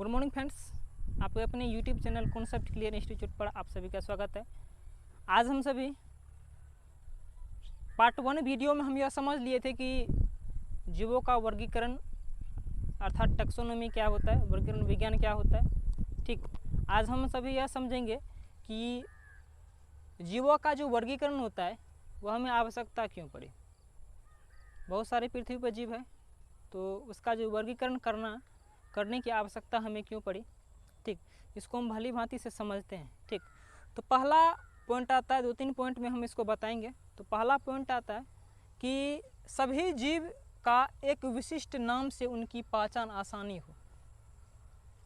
Good morning friends, आपके अपने YouTube channel concept clear institute पर आप सभी का स्वागत है। आज हम सभी पार्ट 1 वीडियो में हम यह समझ लिए थे कि जीवों का वर्गीकरण अर्थात टैक्सोनॉमी क्या होता है, वर्गीकरण विज्ञान क्या होता है। ठीक, आज हम सभी यह समझेंगे कि जीवों का जो वर्गीकरण होता है वह हमें आवश्यकता क्यों पड़ी। बहुत सारे पृथ्वी पर जीव है, तो उसका जो वर्गीकरण करने की आवश्यकता हमें क्यों पड़ी। ठीक, इसको हम भली भांति से समझते हैं। ठीक, तो पहला पॉइंट आता है, 2-3 पॉइंट में हम इसको बताएंगे। तो पहला पॉइंट आता है कि सभी जीव का एक विशिष्ट नाम से उनकी पहचान आसानी हो।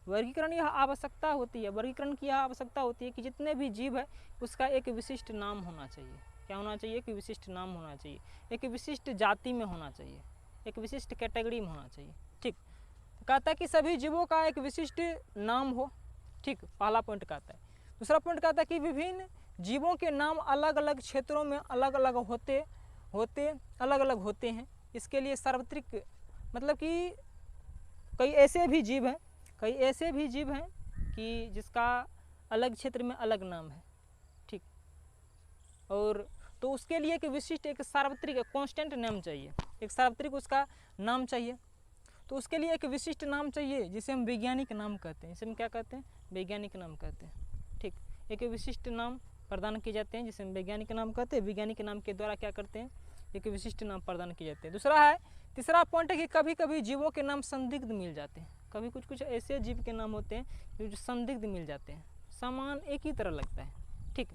वर्गीकरण यह आवश्यकता होती है, वर्गीकरण की यह आवश्यकता होती है कि जितने भी जीव है उसका एक विशिष्ट नाम होना चाहिए। क्या होना चाहिए? एक विशिष्ट नाम होना चाहिए, एक विशिष्ट जाति में होना चाहिए, एक विशिष्ट कैटेगरी में होना चाहिए। ठीक, कहता है कि सभी जीवों का एक विशिष्ट नाम हो। ठीक, पहला पॉइंट कहता है। दूसरा पॉइंट कहता है कि विभिन्न जीवों के नाम अलग अलग क्षेत्रों में अलग अलग होते हैं। इसके लिए सार्वत्रिक मतलब कि कई ऐसे भी जीव हैं कि जिसका अलग क्षेत्र में अलग नाम है। ठीक, और तो उसके लिए एक विशिष्ट एक सार्वत्रिक कांस्टेंट नाम चाहिए, एक सार्वत्रिक उसका नाम चाहिए। तो उसके लिए एक विशिष्ट नाम चाहिए जिसे हम वैज्ञानिक नाम कहते हैं। इसे हम क्या कहते हैं? वैज्ञानिक नाम कहते हैं। ठीक, एक विशिष्ट नाम प्रदान किए जाते हैं जिसे हम वैज्ञानिक नाम कहते हैं। वैज्ञानिक नाम के द्वारा क्या करते हैं? एक विशिष्ट नाम प्रदान किए जाते हैं। दूसरा है, तीसरा पॉइंट है कि कभी कभी जीवों के नाम संदिग्ध मिल जाते हैं। कभी कुछ ऐसे जीव के नाम होते हैं जो संदिग्ध मिल जाते हैं, समान एक ही तरह लगता है। ठीक,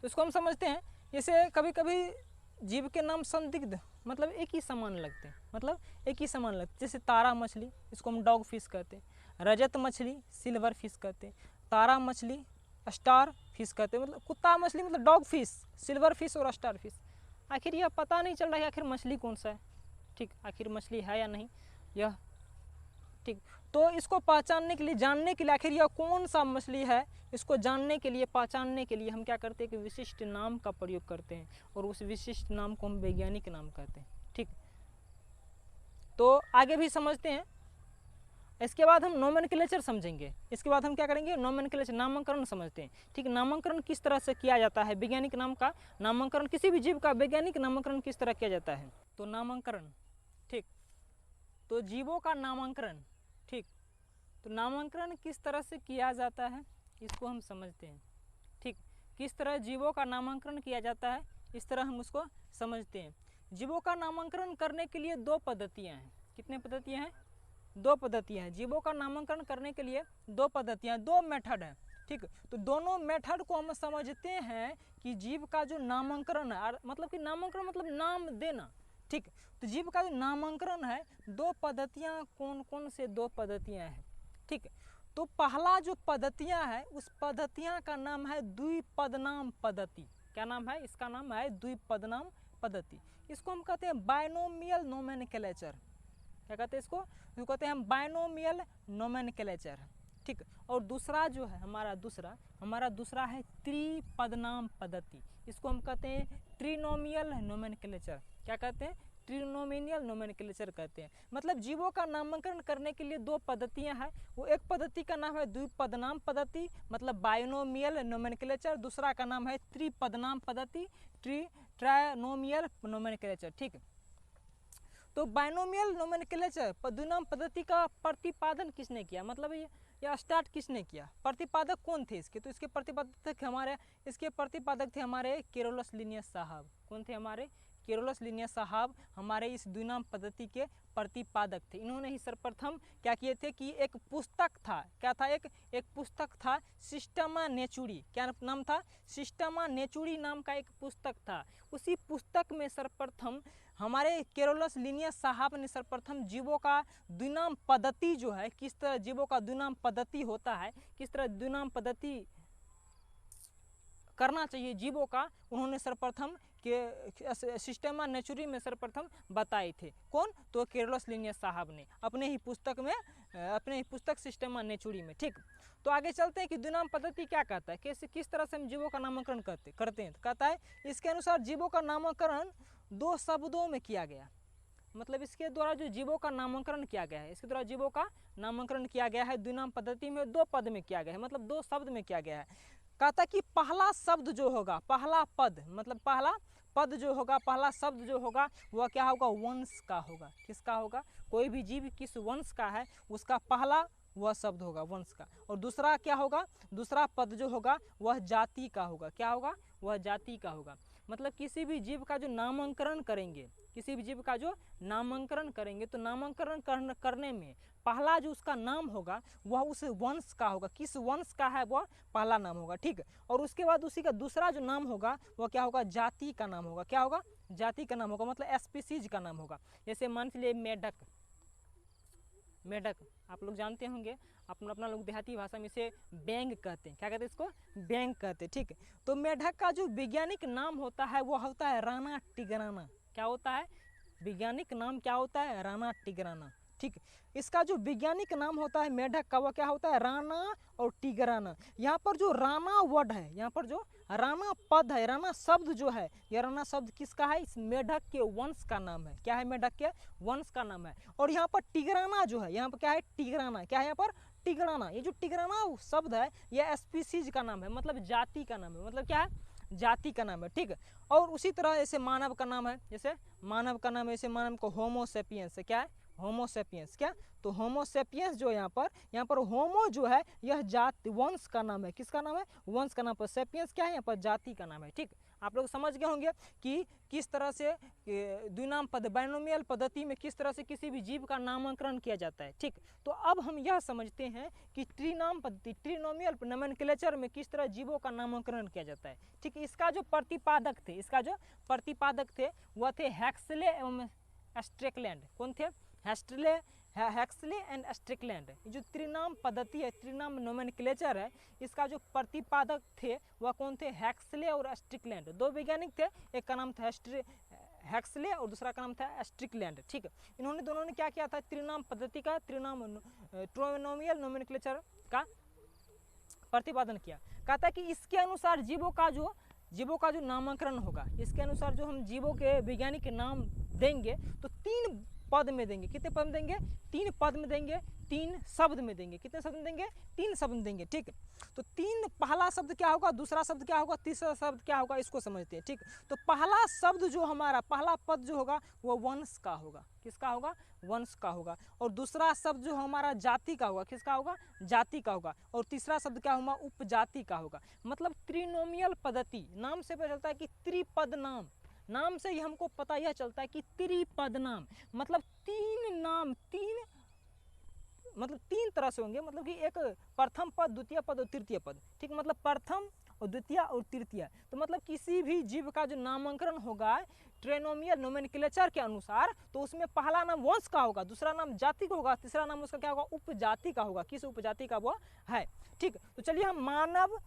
तो इसको हम समझते हैं। जैसे कभी कभी जीव के नाम संदिग्ध मतलब एक ही समान लगते हैं, जैसे तारा मछली, इसको हम डॉग फिश कहते हैं। रजत मछली सिल्वर फिश कहते हैं। तारा मछली स्टार फिश कहते हैं। मतलब कुत्ता मछली मतलब डॉग फिश, सिल्वर फिश और स्टार फिश। आखिर यह पता नहीं चल रहा है आखिर मछली कौन सा है। ठीक, आखिर मछली है या नहीं यह। ठीक, तो इसको पहचानने के लिए, जानने के लिए आखिर यह कौन सा मछली है, इसको जानने के लिए, पहचानने के लिए हम क्या करते हैं कि विशिष्ट नाम का प्रयोग करते हैं, और उस विशिष्ट नाम को हम वैज्ञानिक नाम कहते हैं। ठीक, तो आगे भी समझते हैं। इसके बाद हम नोमेनक्लेचर समझेंगे। इसके बाद हम क्या करेंगे? नोमेनक्लेचर, नामकरण समझते हैं। ठीक, नामकरण किस तरह से किया जाता है, वैज्ञानिक नाम का नामकरण, किसी भी जीव का वैज्ञानिक नामकरण किस तरह किया जाता है। तो नामकरण, ठीक, तो जीवों का नामकरण, ठीक, तो नामकरण किस तरह से किया जाता है इसको हम समझते हैं। ठीक, किस तरह जीवों का नामकरण किया जाता है इस तरह हम उसको समझते हैं। जीवों का नामकरण करने के लिए 2 पद्धतियाँ हैं। कितने पद्धतियाँ हैं? 2 पद्धतियाँ हैं। जीवों का नामकरण करने के लिए 2 पद्धतियाँ, 2 मेथड हैं। ठीक, तो दोनों मेथड को हम समझते हैं कि जीव का जो नामकरण है, मतलब कि नामकरण मतलब नाम देना। ठीक, तो जीव का जो नामकरण है, 2 पद्धतियाँ कौन कौन से 2 पद्धतियाँ हैं। ठीक, तो पहला जो पद्धतियाँ है उस पद्धतियाँ का नाम है द्विपदनाम पद्धति। क्या नाम है? इसका नाम है द्विपदनाम पद्धति। इसको हम कहते हैं बायनोमियल नोमेनक्लेचर। क्या कहते हैं इसको? कहते हैं हम बायनोमियल नोमेनक्लेचर। ठीक, और दूसरा जो है हमारा दूसरा है त्रिपदनाम पद्धति। इसको हम कहते हैं ट्रिनोमियल नोमेनक्लेचर। क्या कहते हैं? ट्रिनोमियल नोमेनक्लेचर कहते हैं। मतलब जीवों का नामकरण करने के लिए 2 पद्धतियां हैं। वो एक पद्धति का नाम है द्विपदनाम पद्धति मतलब बायनोमियल नोमेनक्लेचर, दूसरा का नाम है त्रिपदनाम पद्धति, ट्राइनोमियल नोमेनक्लेचर। ठीक, तो बायनोमियल नोमेनक्लेचर द्विनाम पद्धति का प्रतिपादन किसने किया, मतलब ये स्टार्ट किसने किया, प्रतिपादक कौन थे इसके? तो इसके प्रतिपादक थे हमारे केरोलस लिनियस साहब। कौन थे? हमारे केरोलस लिनियस साहब हमारे इस द्विनाम पद्धति के प्रतिपादक थे। इन्होंने ही सर्वप्रथम क्या किए थे कि एक पुस्तक था। क्या था? एक पुस्तक था, सिस्टमा नेचुरी। क्या नाम था? सिस्टमा नेचुरी नाम का एक पुस्तक था। उसी पुस्तक में सर्वप्रथम हमारे केरोलस लिनियस साहब ने सर्वप्रथम जीवों का द्विनाम पद्धति जो है, किस तरह जीवों का द्विनाम पद्धति होता है, किस तरह द्विनाम पद्धति करना चाहिए जीवों का, उन्होंने सर्वप्रथम के सिस्टमा नेचुरी में सर्वप्रथम बताए थे। कौन? तो केरोलस लिनियस साहब ने अपने ही पुस्तक सिस्टमा नेचुरी में। ठीक, तो आगे चलते हैं कि द्विनाम पद्धति क्या कहता है, कैसे किस तरह से हम जीवों का नामकरण करते हैं। तो कहता है इसके अनुसार जीवों का नामकरण 2 शब्दों में किया गया। मतलब इसके द्वारा जो जीवों का नामकरण किया गया है, इसके द्वारा जीवों का नामकरण किया गया है द्विनाम पद्धति में, 2 पद में किया गया है, मतलब 2 शब्द में किया गया है। कहता कि पहला शब्द जो होगा, पहला पद मतलब पहला पद जो होगा, पहला शब्द जो होगा वह क्या होगा, वंश का होगा। किसका होगा, कोई भी जीव किस वंश का है उसका पहला वह शब्द होगा वंश का। और दूसरा क्या होगा, दूसरा पद जो होगा वह जाति का होगा। क्या होगा, वह जाति का होगा। मतलब किसी भी जीव का जो नामांकरण करेंगे, किसी भी जीव का जो नामांकरण करेंगे तो नामांकरण करने में पहला जो उसका नाम होगा वह उस वंश का होगा, किस वंश का है वह पहला नाम होगा, ठीक। और उसके बाद उसी का दूसरा जो नाम होगा वह क्या होगा, जाति का नाम होगा। क्या होगा, जाति का नाम होगा, मतलब स्पीसीज का नाम होगा। जैसे मान लीजिए मेढक, मेढक आप लोग जानते होंगे, अपना लोग देहाती भाषा में इसे बैंग कहते हैं। क्या कहते हैं इसको, बैंग कहते हैं, ठीक। तो मेढक का जो वैज्ञानिक नाम होता है वह होता है राना टिग्राना। क्या होता है, वैज्ञानिक नाम क्या होता है, राना टिग्राना, ठीक। इसका जो वैज्ञानिक नाम होता है मेढक का वह क्या होता है, राना और टिग्राना। यहाँ पर जो राना वर्ड है, यहाँ पर जो राना पद है, राना शब्द जो है, यह राना शब्द किसका है, इस मेढक के वंश का नाम है। क्या है, मेढक के वंश का नाम है। और यहाँ पर टिग्राना जो है, यहाँ पर क्या है, टिग्राना, क्या है यहाँ पर, टिग्राना। ये जो टिग्राना शब्द है यह स्पीसीज का नाम है, मतलब जाति का नाम है, मतलब क्या है, जाति का नाम है, ठीक। और उसी तरह जैसे मानव का नाम है, जैसे मानव का नाम है, जैसे मानव को होमो सेपियंस है। क्या है, होमो सेपियंस। क्या, तो होमो सेपियंस जो यहाँ पर होमो जो है यह जाति वंश का नाम है। किसका नाम है, वंश का नाम पर। सेपियंस क्या है, यहाँ पर जाति का नाम है, ठीक। आप लोग समझ गए होंगे कि किस तरह से द्विनाम पद बाइनोमियल पद्धति में किस तरह से किसी भी जीव का नामकरण किया जाता है, ठीक। तो अब हम यह समझते हैं कि त्रिनाम पद्धति ट्रिनोमियल नोमेनक्लेचर में किस तरह जीवों का नामकरण किया जाता है, ठीक। इसका जो प्रतिपादक थे, इसका जो प्रतिपादक थे वह थे हैक्सले एवं स्ट्रिकलैंड। कौन थे, हैक्सले एंड स्ट्रिकलैंड। जो त्रिनाम पद्धति है, त्रिनाम नोमेनक्लेचर है, इसका जो प्रतिपादक थे वह कौन थे, हैक्सले और स्ट्रिकलैंड। 2 वैज्ञानिक थे, एक का नाम था हैक्सले और दूसरा का नाम था स्ट्रिकलैंड, ठीक। इन्होंने दोनों ने क्या किया था, त्रिनाम पद्धति का, त्रिनाम ट्रिनोमियल नोमेनक्लेचर का प्रतिपादन किया। कहता है कि इसके अनुसार जीवों का जो नामकरण होगा, इसके अनुसार जो हम जीवों के वैज्ञानिक नाम देंगे तो 3 पद में देंगे। कितने पद में देंगे, 3 पद में देंगे, 3 शब्द में देंगे। कितने शब्द में देंगे, 3 शब्द में देंगे, ठीक। तो 3, पहला शब्द क्या होगा, दूसरा शब्द क्या होगा, तीसरा शब्द क्या होगा, इसको समझते हैं, ठीक। तो पहला शब्द जो हमारा, पहला पद जो होगा वो वंश का होगा। किसका होगा, वंश का होगा। और दूसरा शब्द जो हमारा जाति का होगा, किसका होगा, जाति का होगा। और तीसरा शब्द क्या होगा, उपजाति का होगा। मतलब त्रिनोमियल पद्धति, नाम से पता चलता है कि त्रिपद नाम, नाम से ही हमको पता यह चलता है कि त्रिपद नाम मतलब 3 नाम, 3 मतलब 3 तरह से होंगे। मतलब कि एक प्रथम पद, द्वितीय पद और तृतीय पद, ठीक। मतलब प्रथम और द्वितीय और तृतीय। तो मतलब किसी भी जीव का जो नामकरण होगा ट्रिनोमियल नोमेनक्लेचर के अनुसार, तो उसमें पहला नाम वंश का होगा, दूसरा नाम जाति का होगा, तीसरा नाम उसका क्या होगा, उपजाति का होगा। किस उपजाति का वो है, ठीक। तो चलिए हम मानव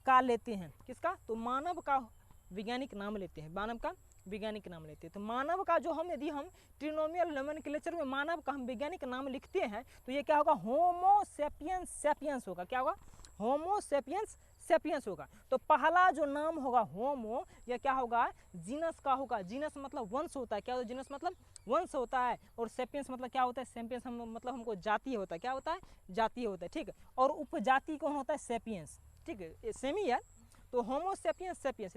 का लेते हैं। किसका, तो मानव का वैज्ञानिक नाम लेते हैं, मानव का वैज्ञानिक नाम लेते हैं। तो मानव का जो यदि हम ट्रिनोमियल नोमेनक्लेचर में मानव का हम वैज्ञानिक नाम लिखते हैं तो ये क्या होगा, होमो सेपियंस सेपियंस होगा। क्या होगा, होमो सेपियंस सेपियंस होगा। तो पहला जो नाम होगा होमो, यह क्या होगा, जीनस का होगा। जीनस मतलब वंश होता है। क्या होता है, जीनस मतलब वंश होता है। और सेपियंस मतलब क्या होता है, सेपियंस मतलब हमको जातीय होता है। क्या होता है, जातीय होता है, ठीक। और उपजाति कौन होता है, सेपियंस, ठीक है, सेम ही है। तो होमो सेपियंस सेपियंस,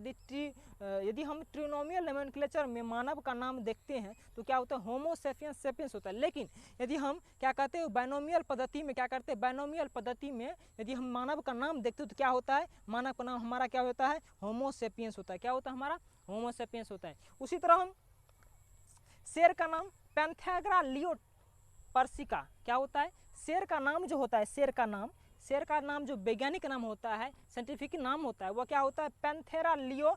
यदि हम ट्रिनोमियल नोमेनक्लेचर में मानव का नाम देखते हैं तो क्या होता है, होमो सेपियंस सेपियंस होता है। लेकिन यदि हम क्या कहते हैं, बाइनोमियल पद्धति में क्या करते हैं, बाइनोमियल पद्धति में यदि हम मानव का नाम देखते हैं तो क्या होता है, मानव का नाम हमारा क्या होता है, होमो सेपियंस होता है। क्या होता है, हमारा होमो सेपियंस होता है। उसी तरह हम शेर का नाम पैंथेरा लियो पर्सिका, क्या होता है, शेर का नाम जो होता है, शेर का नाम जो वैज्ञानिक नाम होता है, साइंटिफिक नाम होता है, वह क्या होता है, पैंथेरा लियो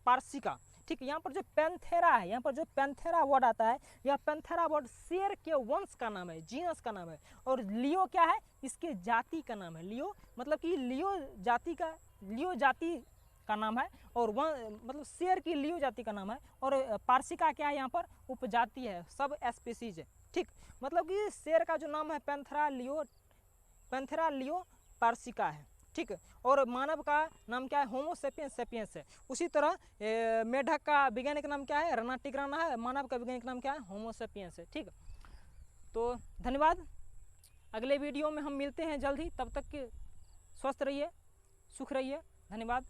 पर्सिका, ठीक। यहाँ पर जो पैंथेरा है, यहाँ पर जो पैंथेरा वर्ड आता है, यह पैंथेरा वर्ड शेर के वंश का नाम है, जीनस का नाम है। और लियो क्या है, इसके जाति का नाम है। लियो मतलब कि लियो जाति का नाम है। और मतलब शेर की लियो जाति का नाम है। और पार्सिका क्या है, यहाँ पर उपजाति है, सब स्पीसीज है, ठीक। मतलब कि शेर का जो नाम है पैंथेरा लियो पर्सिका है। ठीक है। और मानव का नाम क्या है, होमो सेपियंस सेपियंस है। उसी तरह मेढक का वैज्ञानिक नाम क्या है, रना टिग्राना है। मानव का वैज्ञानिक नाम क्या है, होमो सेपियंस है। ठीक है, तो धन्यवाद। अगले वीडियो में हम मिलते हैं जल्द ही, तब तक के स्वस्थ रहिए, सुख रहिए। धन्यवाद।